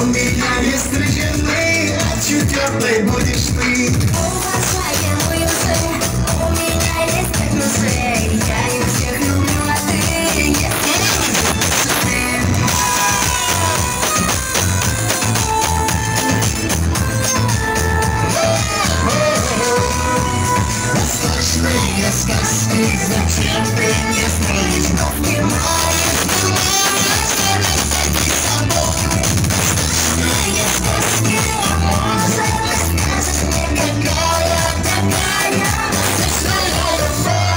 У меня есть жены, а четвертой будешь ты. Уважаемый уже, у меня есть 5 мужей. Я их всех люблю, а ты? Сложные сказки, зачем ты не стоишь, но внимаешь? Сложные сказки, может, ты скажешь мне, какая такая насыщенная любовь?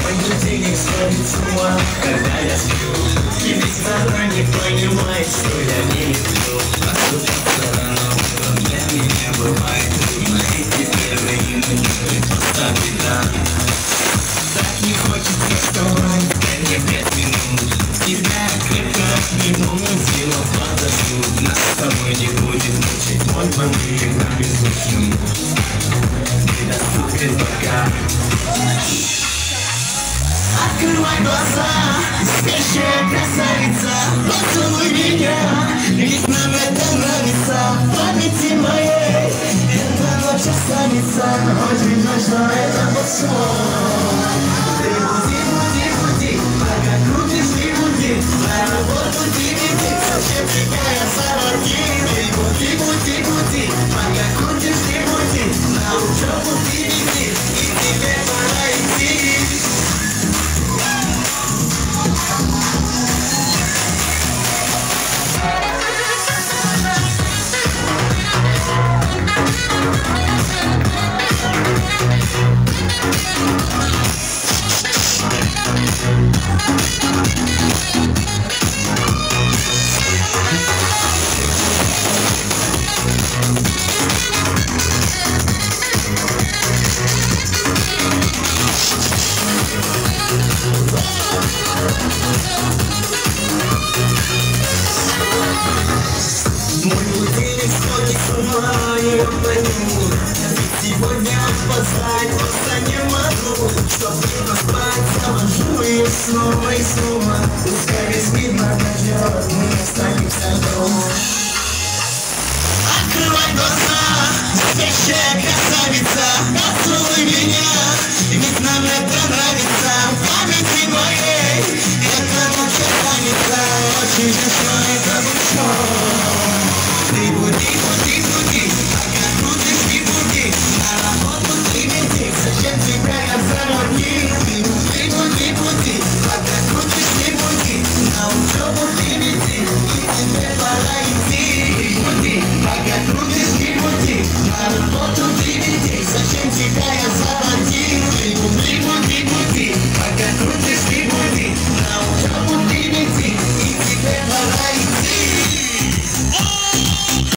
Мой будильник сходит с ума, когда я сплю. И ведь порой не понимает, что я не люблю. Оступиться рано утром для меня бывает трудно. Эти первые минуты просто беда. Так не хочется вставать, дай мне 5 минут. Тебя крепко обниму, сила подождут. Нас с тобой не будет мучить мой будильник на беззвучном. Недоступен пока. Открывай глаза, спящая красавица, поцелуй меня, ведь нам это нравится. В памяти моей эта ночь останется, очень точно это сон. Ты буди, буди, буди, пока крутишь и буди, на работу DVD, зачем тебя заводи? Ты буди, буди, буди, пока крутишь и буди, на учебу DVD, и тебе пора идти. Мой будильник сходит с ума, я пойму. Ведь сегодня опоздать просто не могу. Чтоб не поспать, завожу ее снова и снова. Пускай весь мир подождет, мы останемся дома. Открывай глаза, спящая красавица, поцелуй меня, ведь нам это нравится. В памяти моей эта ночь останется очень.